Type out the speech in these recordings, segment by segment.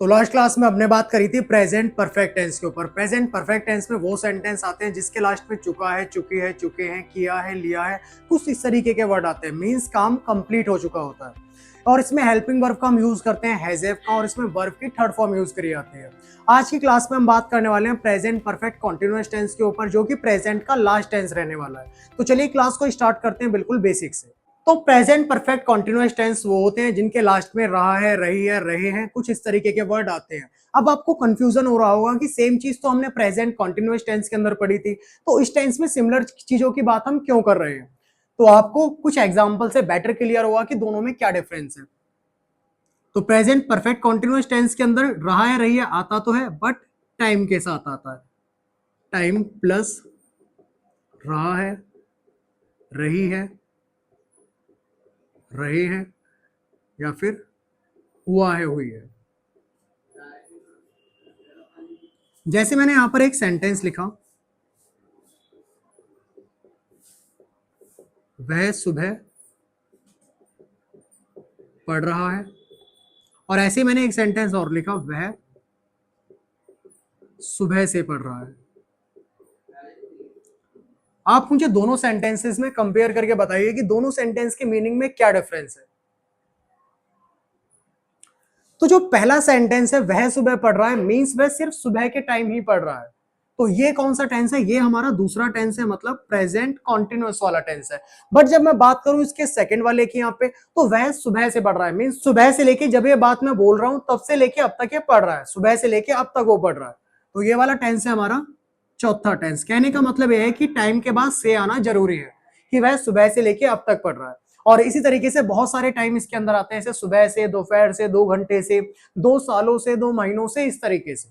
तो last class में हमने बात करी थी प्रेजेंट परफेक्ट टेंस के ऊपर। प्रेजेंट परफेक्ट टेंस में वो सेंटेंस आते हैं जिसके लास्ट में चुका है, चुकी है, चुके हैं, किया है, लिया है, कुछ इस तरीके के वर्ड आते हैं। मींस काम कंप्लीट हो चुका होता है। और इसमें हेल्पिंग वर्ब का हम यूज करते हैं हैज हैव का, और इसमें वर्ब की थर्ड फॉर्म यूज करी जाती है। आज की क्लास में हम बात करने वाले हैं प्रेजेंट परफेक्ट कॉन्टिन्यूअस टेंस के ऊपर, जो कि प्रेजेंट का लास्ट टेंस रहने वाला है। तो चलिए क्लास को स्टार्ट करते हैं बिल्कुल बेसिक से। तो प्रेजेंट परफेक्ट कॉन्टिन्यूअस टेंस वो होते हैं जिनके लास्ट में रहा है, रही है, रहे हैं, कुछ इस तरीके के वर्ड आते हैं। अब आपको कंफ्यूजन हो रहा होगा कि सेम चीज तो हमने प्रेजेंट कॉन्टिन्यूअस टेंस के अंदर पढ़ी थी, तो इस टेंस में सिमिलर चीजों की बात हम क्यों कर रहे हैं। तो आपको कुछ एग्जांपल से बेटर क्लियर होगा कि दोनों में क्या डिफरेंस है। तो प्रेजेंट परफेक्ट कॉन्टिन्यूअस टेंस के अंदर रहा है, रही है आता तो है, बट टाइम के साथ आता है। टाइम प्लस रहा है, रही है, रहे हैं, या फिर हुआ है, हुई है। जैसे मैंने यहां पर एक सेंटेंस लिखा, वह सुबह पढ़ रहा है, और ऐसे मैंने एक सेंटेंस और लिखा, वह सुबह से पढ़ रहा है। आप मुझे दोनों सेंटेंसेस में कंपेयर करके बताइए कि दोनों सेंटेंस के मीनिंग में क्या डिफरेंस है। तो जो पहला सेंटेंस है वह सुबह पढ़ रहा है, मींस वह सिर्फ सुबह के टाइम ही पढ़ रहा है। तो ये कौन सा टेंस है? ये हमारा दूसरा टेंस है, मतलब प्रेजेंट कॉन्टिन्यूअस वाला टेंस है। बट जब मैं बात करूं इसके सेकंड वाले की यहाँ पे, तो वह सुबह से पढ़ रहा है, मींस सुबह से लेके जब ये बात मैं बोल रहा हूं तब से लेके अब तक ये पढ़ रहा है, सुबह से लेके अब तक वो पढ़ रहा है। तो ये वाला टेंस है हमारा चौथा टेंस। कहने का मतलब यह है कि टाइम के बाद से आना जरूरी है, कि वह सुबह से लेके अब तक पढ़ रहा है। और इसी तरीके से बहुत सारे टाइम इसके अंदर आते हैं, जैसे सुबह से, दोपहर से, 2 घंटे से, 2 सालों से, 2 महीनों से, इस तरीके से।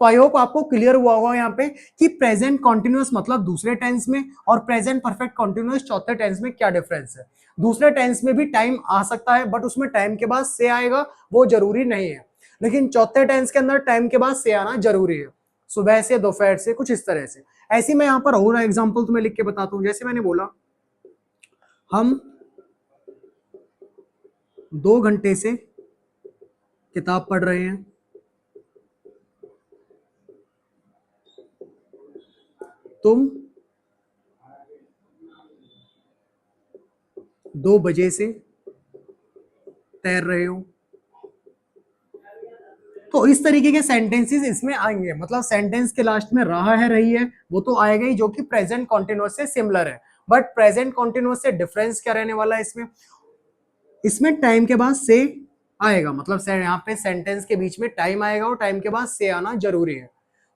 तो आई होप आपको क्लियर हुआ होगा यहाँ पे कि प्रेजेंट कॉन्टिन्यूअस मतलब दूसरे टेंस में, और प्रेजेंट परफेक्ट कॉन्टिन्यूअस चौथे टेंस में क्या डिफरेंस है। दूसरे टेंस में भी टाइम आ सकता है, बट उसमें टाइम के बाद से आएगा वो जरूरी नहीं है। लेकिन चौथे टेंस के अंदर टाइम के बाद से आना जरूरी है, सुबह से, दोपहर से, कुछ इस तरह से। ऐसी मैं यहाँ पर और एग्जाम्पल तुम्हें लिख के बताता हूँ। जैसे मैंने बोला, हम 2 घंटे से किताब पढ़ रहे हैं, तुम 2 बजे से तैर रहे हो। तो इस तरीके के सेंटेंसेस इसमें आएंगे, मतलब सेंटेंस के लास्ट में रहा है, रही है, वो तो आएगा ही, जो कि प्रेजेंट कॉन्टिन्यूअस से सिमिलर है। बट प्रेजेंट कॉन्टिन्यूअस से डिफरेंस क्या रहने वाला है इसमें? इसमें टाइम के बाद से आएगा, मतलब यहाँ पे सेंटेंस के बीच में टाइम आएगा और टाइम के बाद से आना जरूरी है।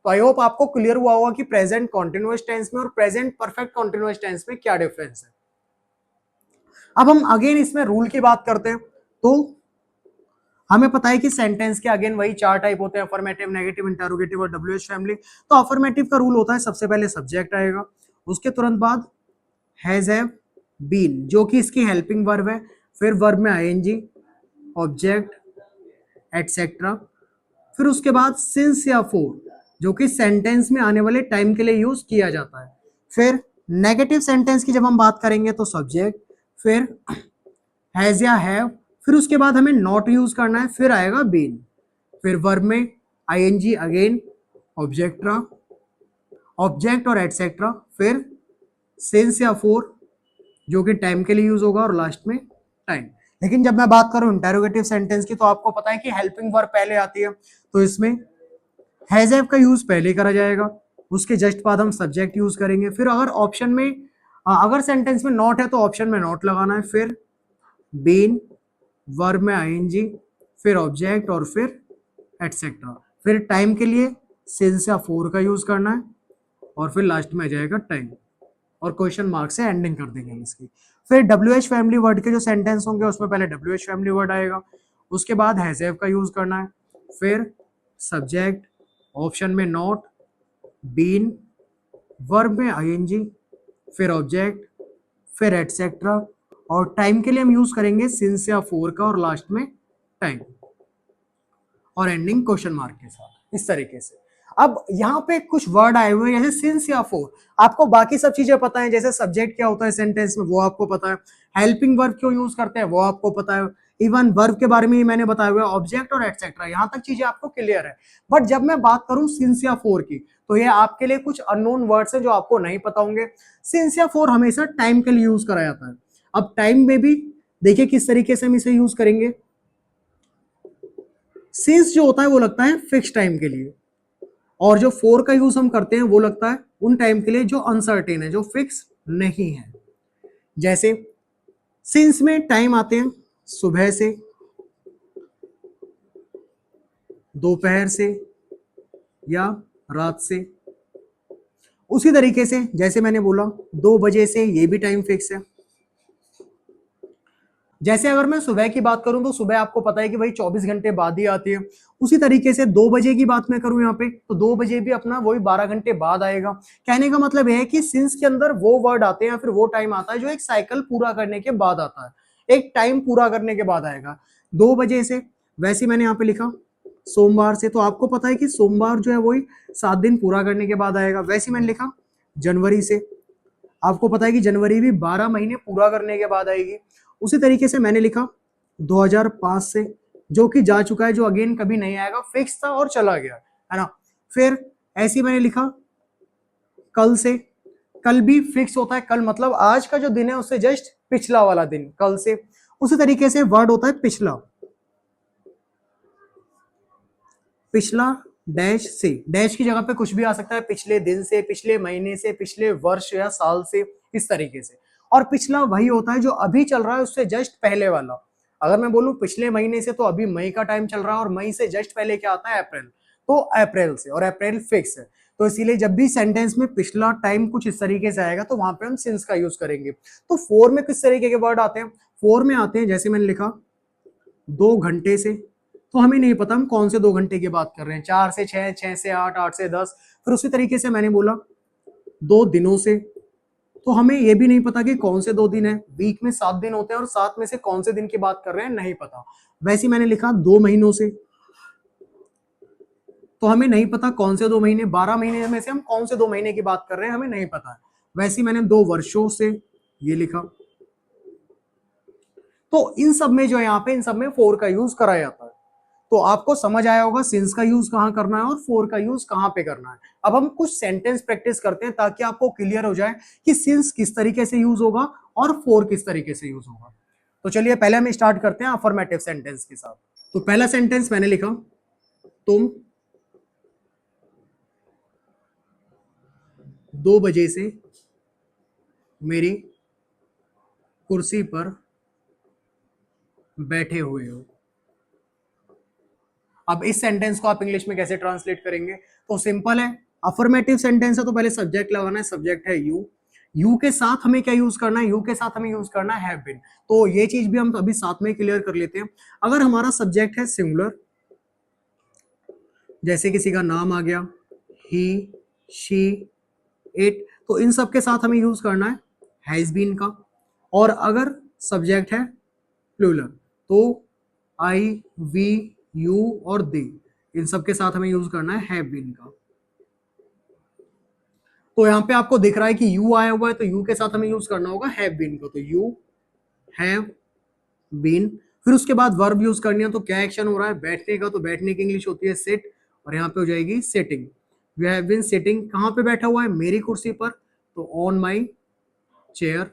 तो आई होप आपको क्लियर हुआ होगा कि प्रेजेंट कॉन्टिन्यूअस टेंस में और प्रेजेंट परफेक्ट कॉन्टिन्यूअस टेंस में क्या डिफरेंस है। अब हम अगेन इसमें रूल की बात करते हैं। तो हमें पता है कि सेंटेंस के अगेन वही 4 टाइप होते हैं, अफर्मेटिव, नेगेटिव, इंटरोगेटिव और डब्ल्यूएच फैमिली। तो अफर्मेटिव का रूल होता है, सबसे पहले सब्जेक्ट आएगा, उसके तुरंत बाद हैज हैव बीन, जो कि इसकी हेल्पिंग वर्ब है, फिर वर्ब में आईएनजी, ऑब्जेक्ट, एटसेट्रा, फिर उसके बाद सिंस या फोर, जो कि सेंटेंस में आने वाले टाइम के लिए यूज किया जाता है। फिर नेगेटिव सेंटेंस की जब हम बात करेंगे तो सब्जेक्ट, फिर हैज या हैव, फिर उसके बाद हमें नॉट यूज करना है, फिर आएगा बीन, फिर वर्ब में आईएनजी अगेन, ऑब्जेक्ट्रा, ऑब्जेक्ट और एटसेट्रा, फिर सिंस या फोर, जो कि टाइम के लिए यूज होगा, और लास्ट में टाइम। लेकिन जब मैं बात करूं इंटेरोगेटिव सेंटेंस की, तो आपको पता है कि हेल्पिंग वर्ब पहले आती है, तो इसमें हैज हैव का यूज पहले करा जाएगा, उसके जस्ट बाद हम सब्जेक्ट यूज करेंगे। फिर अगर ऑप्शन में अगर सेंटेंस में नॉट है तो ऑप्शन में नॉट लगाना है, फिर बीन, वर्ब में आईएनजी, फिर ऑब्जेक्ट और फिर एटसेट्रा, फिर टाइम के लिए सिंस या फोर का यूज करना है, और फिर लास्ट में आ जाएगा टाइम, और क्वेश्चन मार्क से एंडिंग कर देंगे इसकी। फिर डब्ल्यू एच फैमिली वर्ड के जो सेंटेंस होंगे उसमें पहले डब्ल्यू एच फैमिली वर्ड आएगा, उसके बाद हैज हैव का यूज करना है, फिर सब्जेक्ट, ऑप्शन में नॉट, बीन, वर्ब में आईएनजी, फिर ऑब्जेक्ट, फिर एटसेट्रा, और टाइम के लिए हम यूज करेंगे सिंस या फोर का, और लास्ट में टाइम, और एंडिंग क्वेश्चन मार्क के साथ, इस तरीके से। अब यहाँ पे कुछ वर्ड आए हुए हैं जैसे सिंस या फोर। आपको बाकी सब चीजें पता है, जैसे सब्जेक्ट क्या होता है सेंटेंस में वो आपको पता है, हेल्पिंग वर्ब क्यों यूज करते हैं वो आपको पता है, इवन वर्ब के बारे में ही मैंने बताया हुआ है, ऑब्जेक्ट और एटसेट्रा, यहां तक चीजें आपको क्लियर है। बट जब मैं बात करूं सिंस या फॉर की, तो ये आपके लिए कुछ अननोन वर्ड्स हैं जो आपको नहीं पता होंगे। सिंस या फॉर हमेशा टाइम के लिए यूज करा जाता है। अब टाइम में भी देखिए किस तरीके से हम इसे यूज करेंगे। सिंस जो होता है वो लगता है फिक्स टाइम के लिए, और जो फॉर का यूज हम करते हैं वो लगता है उन टाइम के लिए जो अनसर्टेन है, जो फिक्स नहीं है। जैसे सिंस में टाइम आते हैं सुबह से, दोपहर से या रात से। उसी तरीके से जैसे मैंने बोला 2 बजे से, ये भी टाइम फिक्स है। जैसे अगर मैं सुबह की बात करूं तो सुबह आपको पता है कि भाई 24 घंटे बाद ही आती है। उसी तरीके से 2 बजे की बात मैं करूं यहाँ पे, तो 2 बजे भी अपना वही 12 घंटे बाद आएगा। कहने का मतलब यह है कि सिंस के अंदर वो वर्ड आते हैं या फिर वो टाइम आता है जो एक साइकिल पूरा करने के बाद आता है, एक टाइम पूरा करने के बाद आएगा। 2 बजे से, वैसे मैंने यहाँ पे लिखा सोमवार से, तो आपको पता है कि सोमवार जो है वही 7 दिन पूरा करने के बाद आएगा। वैसे मैंने लिखा जनवरी से, आपको पता है कि जनवरी भी 12 महीने पूरा करने के बाद आएगी। उसी तरीके से मैंने लिखा 2005 से, जो कि जा चुका है, जो अगेन कभी नहीं आएगा, फिक्स था और चला गया, है ना। फिर ऐसे ही मैंने लिखा कल से, कल भी फिक्स होता है, कल मतलब आज का जो दिन है उससे जस्ट पिछला वाला दिन, कल से। उसी तरीके से वर्ड होता है पिछला, पिछला डैश से, डैश की जगह पे कुछ भी आ सकता है, पिछले दिन से, पिछले महीने से, पिछले वर्ष या साल से, इस तरीके से। और पिछला वही होता है जो अभी चल रहा है उससे जस्ट पहले वाला। अगर मैं बोलूं पिछले महीने से, तो अभी मई का टाइम चल रहा है, और मई से जस्ट पहले क्या आता है, अप्रैल, तो अप्रैल से, और अप्रैल फिक्स है। तो इसीलिए जब भी सेंटेंस में पिछला टाइम कुछ इस तरीके से आएगा तो वहां पे हम सिंस का यूज करेंगे। तो फोर में किस तरीके के वर्ड आते हैं, फोर में आते हैं जैसे मैंने लिखा 2 घंटे से, तो हमें नहीं पता हम कौन से 2 घंटे की बात कर रहे हैं, 4 से 6, 6 से 8, 8 से 10। फिर उसी तरीके से मैंने बोला 2 दिनों से, तो हमें यह भी नहीं पता कि कौन से 2 दिन है, वीक में 7 दिन होते हैं और 7 में से कौन से दिन की बात कर रहे हैं, नहीं पता। वैसे मैंने लिखा 2 महीनों से, तो हमें नहीं पता कौन से 2 महीने, 12 महीने में से हम कौन से 2 महीने की बात कर रहे हैं, हमें नहीं पता है। वैसे मैंने 2 वर्षों से ये लिखा। तो इन सब में जो है यहाँ पे, इन सब में फोर का यूज करा जाता है। तो आपको समझ आया होगा सिंस का यूज कहां करना है और फोर का यूज कहां पे करना है। अब हम कुछ सेंटेंस प्रैक्टिस करते हैं ताकि आपको क्लियर हो जाए कि सिंस किस तरीके से यूज होगा और फोर किस तरीके से यूज होगा। तो चलिए पहले हम स्टार्ट करते हैं अफर्मेटिव सेंटेंस के साथ। तो पहला सेंटेंस मैंने लिखा, तुम 2 बजे से मेरी कुर्सी पर बैठे हुए हो। अब इस सेंटेंस को आप इंग्लिश में कैसे ट्रांसलेट करेंगे, तो सिंपल है। अफर्मेटिव सेंटेंस है तो पहले सब्जेक्ट लगाना है, सब्जेक्ट है यू। यू के साथ हमें क्या यूज करना है, यू के साथ हमें यूज करना है हैव बीन। तो ये चीज भी हम अभी साथ में क्लियर कर लेते हैं। अगर हमारा सब्जेक्ट है सिंगुलर, जैसे किसी का नाम आ गया, ही, शी, इट, तो इन सब के साथ हमें यूज करना है हैज बीन का। और अगर सब्जेक्ट है प्लूरल, तो आई, वी, यू और दे, इन सब के साथ हमें यूज करना है हैव बीन का। तो यहां पे आपको दिख रहा है कि यू आया हुआ है, तो यू के साथ हमें यूज करना होगा हैव बीन को, तो यू हैव बीन। फिर उसके बाद वर्ब यूज करनी है, तो क्या एक्शन हो रहा है, बैठने का, तो बैठने की इंग्लिश होती है सिट, और यहाँ पे हो जाएगी sitting. You have been sitting, कहां पे बैठा हुआ है, मेरी कुर्सी पर, तो ऑन माई चेयर।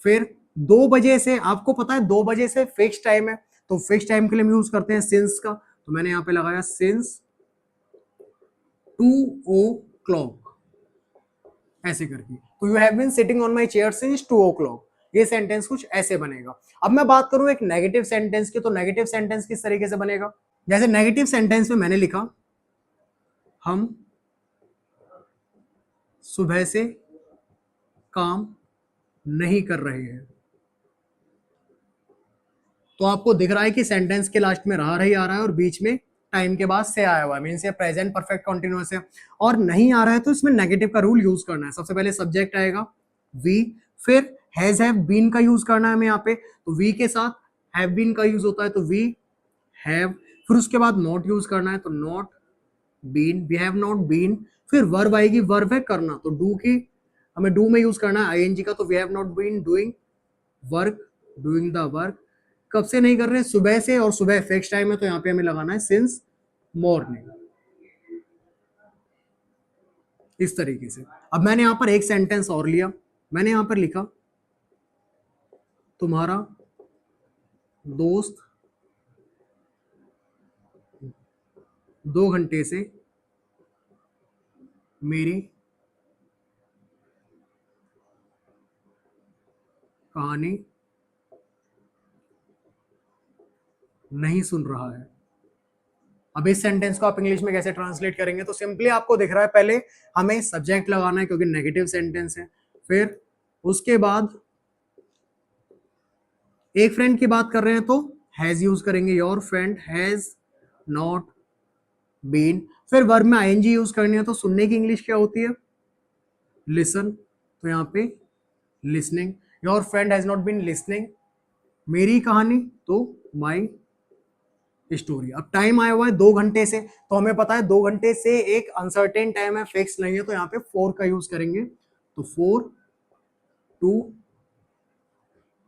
फिर 2 बजे से, आपको पता है 2 बजे से फिक्स टाइम है, तो फिक्स टाइम के लिए हम यूज करते हैं सिंस का, तो मैंने यहाँ पे लगाया सिंस 2 o'clock, ऐसे करके। तो you have been sitting on my chair since 2 o'clock, ये सेंटेंस कुछ ऐसे बनेगा। अब मैं बात करूं एक नेगेटिव सेंटेंस की, तो नेगेटिव सेंटेंस किस तरीके से बनेगा, जैसे नेगेटिव सेंटेंस में मैंने लिखा, हम सुबह से काम नहीं कर रहे हैं। तो आपको दिख रहा है कि सेंटेंस के लास्ट में रहा रही आ रहा है और बीच में टाइम के बाद से आया हुआ है, मीन्स ये प्रेजेंट परफेक्ट कंटिन्यूअस है। और नहीं आ रहा है तो इसमें नेगेटिव का रूल यूज करना है। सबसे पहले सब्जेक्ट आएगा वी, फिर हैज हैव बीन का यूज करना है हमें यहाँ पे, तो वी के साथ हैव बीन का यूज होता है, तो वी हैव। फिर उसके बाद नॉट यूज करना है, तो not been, we have not been. फिर वर्ब आएगी, वर्ब है करना, तो डू की हमें डू में यूज करना है आईएनजी का, तो we have not been doing work, doing the work. कब से नहीं कर रहे, सुबह से, और सुबह फिक्स टाइम है तो यहाँ पे हमें लगाना है सिंस मॉर्निंग, इस तरीके से। अब मैंने यहां पर एक सेंटेंस और लिया, मैंने यहां पर लिखा तुम्हारा दोस्त 2 घंटे से मेरी कहानी नहीं सुन रहा है। अब इस सेंटेंस को आप इंग्लिश में कैसे ट्रांसलेट करेंगे, तो सिंपली आपको दिख रहा है, पहले हमें सब्जेक्ट लगाना है क्योंकि नेगेटिव सेंटेंस है, फिर उसके बाद एक फ्रेंड की बात कर रहे हैं तो हैज यूज करेंगे, your friend has not been, फिर वर्ब में आईएनजी यूज करनी है तो सुनने की इंग्लिश क्या होती है, लिसन, तो यहाँ पे listening, your friend has not been listening, मेरी कहानी तो माई स्टोरी। अब टाइम आया हुआ है 2 घंटे से, तो हमें पता है 2 घंटे से एक अनसर्टेन टाइम है, फिक्स नहीं है, तो यहाँ पे 4 का यूज करेंगे, तो 4 2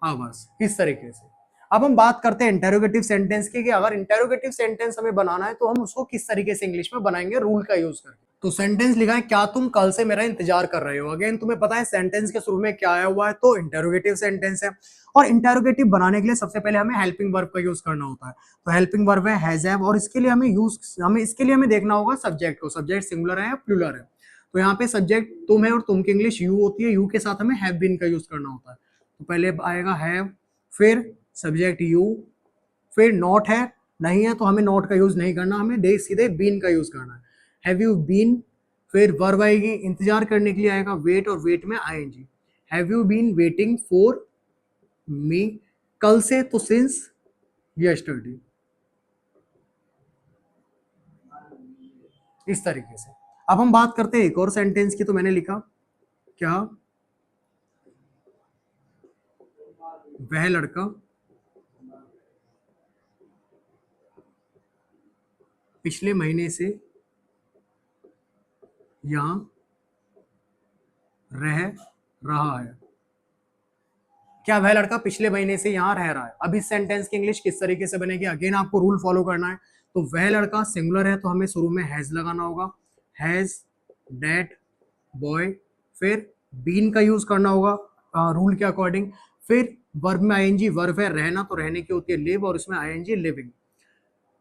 आवर्स, इस तरीके से। अब हम बात करते हैं इंटेरोगेटिव सेंटेंस की, कि अगर इंटेरोगेटिव सेंटेंस हमें बनाना है तो हम उसको किस तरीके से इंग्लिश में बनाएंगे, रूल का यूज करके। तो सेंटेंस लिखा है, क्या तुम कल से मेरा इंतजार कर रहे हो। अगेन तुम्हें पता है सेंटेंस के शुरू में क्या आया हुआ है, तो इंटेरोगेटिव सेंटेंस है, और इंटेरोगेटिव बनाने के लिए सबसे पहले हमें हेल्पिंग वर्ब का यूज करना होता है। तो हेल्पिंग वर्ब है हैज हैव, और इसके लिए हमें देखना होगा सब्जेक्ट को, सब्जेक्ट सिंगुलर है या प्लूरल है। तो यहाँ पे सब्जेक्ट तुम है और तुम की इंग्लिश यू होती है, यू के साथ हमें हैव बीन का यूज करना होता है। तो पहले आएगा हैव, फिर सब्जेक्ट यू, फिर नॉट है, नहीं है तो हमें नॉट का यूज नहीं करना, हमें सीधे बीन का यूज करना है। हैव यू बीन, फिर वर्ब आएगी इंतजार करने के लिए आएगा वेट, और वेट में ING, have you been waiting for me, कल से तो सिंस यस्टरडे, इस तरीके से। अब हम बात करते हैं एक और सेंटेंस की, तो मैंने लिखा क्या वह लड़का पिछले महीने से यहां रह रहा है, क्या वह लड़का पिछले महीने से यहां रह रहा है। अब इस सेंटेंस की इंग्लिश किस तरीके से बनेगी, अगेन आपको रूल फॉलो करना है। तो वह लड़का सिंगुलर है तो हमें शुरू में हैज लगाना होगा, हैज दैट बॉय, फिर बीन का यूज करना होगा रूल के अकॉर्डिंग, फिर वर्ब में आईएनजी, वर्ब है रहना तो रहने की होती है लिव, और इसमें आईएनजी लिविंग,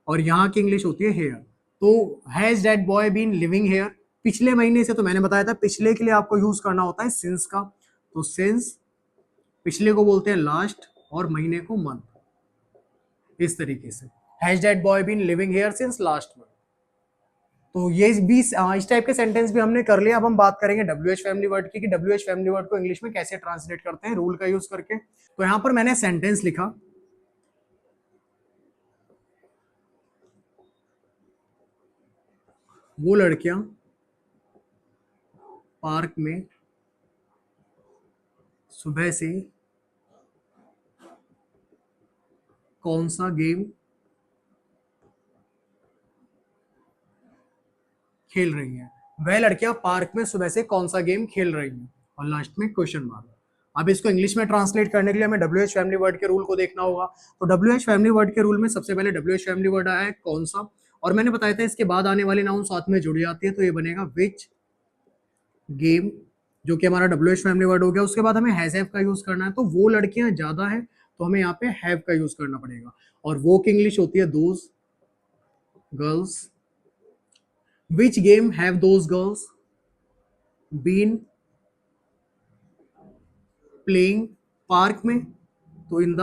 और यहाँ की इंग्लिश होती है हेयर। तो has that boy been living here, पिछले महीने से, तो मैंने बताया था पिछले के लिए आपको यूज करना होता है सिंस का, तो सिंस पिछले को बोलते हैं लास्ट, और महीने को मंथ, इस तरीके से। Has that boy been living here since last month. तो ये भी इस टाइप के सेंटेंस भी हमने कर लिया। अब हम बात करेंगे WH फैमिली वर्ड की, कि WH फैमिली वर्ड को इंग्लिश में कैसे ट्रांसलेट करते हैं रूल का यूज करके। तो यहां पर मैंने सेंटेंस लिखा, वो लड़कियां पार्क में सुबह से कौन सा गेम खेल रही हैं, वह लड़कियां पार्क में सुबह से कौन सा गेम खेल रही हैं, और लास्ट में क्वेश्चन मार्क। अब इसको इंग्लिश में ट्रांसलेट करने के लिए हमें WH फैमिली वर्ड के रूल को देखना होगा। तो WH फैमिली वर्ड के रूल में सबसे पहले WH फैमिली वर्ड आया है कौन सा, और मैंने बताया था इसके बाद आने वाले नाउन साथ में जुड़ जाती है, तो ये बनेगा विच गेम, जो कि हमारा WH फैमिली वर्ड हो गया। उसके बाद हमें हैज हैव का यूज करना है, तो वो लड़कियां ज्यादा है तो हमें यहाँ पे हैव का यूज करना पड़ेगा, और वो की इंग्लिश होती है those girls. Which game have those girls been playing park में, तो इन द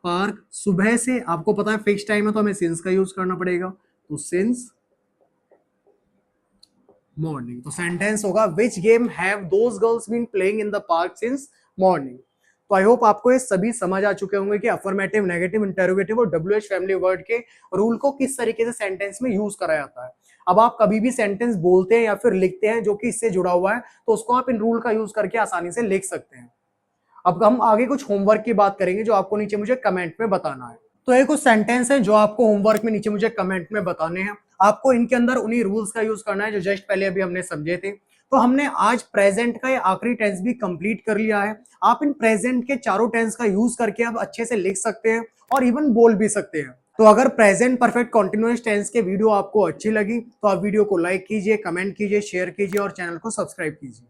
पार्क, सुबह से आपको पता है फिक्स टाइम है तो हमें सिंस का यूज करना पड़ेगा, तो सिंस मॉर्निंग। तो सेंटेंस होगा which game have those girls been playing in the park since morning. तो आई होप आपको ये सभी समझ आ चुके होंगे कि अफर्मेटिव, नेगेटिव, इंटेरोगेटिव और WH फैमिली वर्ड के रूल को किस तरीके से सेंटेंस में यूज करा जाता है। अब आप कभी भी सेंटेंस बोलते हैं या फिर लिखते हैं जो कि इससे जुड़ा हुआ है, तो उसको आप इन रूल का यूज करके आसानी से लिख सकते हैं। अब हम आगे कुछ होमवर्क की बात करेंगे जो आपको नीचे मुझे कमेंट में बताना है। तो ये कुछ सेंटेंस है जो आपको होमवर्क में नीचे मुझे कमेंट में बताने हैं। आपको इनके अंदर उन्हीं रूल्स का यूज करना है जो जस्ट पहले अभी हमने समझे थे। तो हमने आज प्रेजेंट का ये आखिरी टेंस भी कंप्लीट कर लिया है। आप इन प्रेजेंट के चारों टेंस का यूज करके आप अच्छे से लिख सकते हैं और इवन बोल भी सकते हैं। तो अगर प्रेजेंट परफेक्ट कॉन्टिन्यूअस टेंस के वीडियो आपको अच्छी लगी तो आप वीडियो को लाइक कीजिए, कमेंट कीजिए, शेयर कीजिए और चैनल को सब्सक्राइब कीजिए।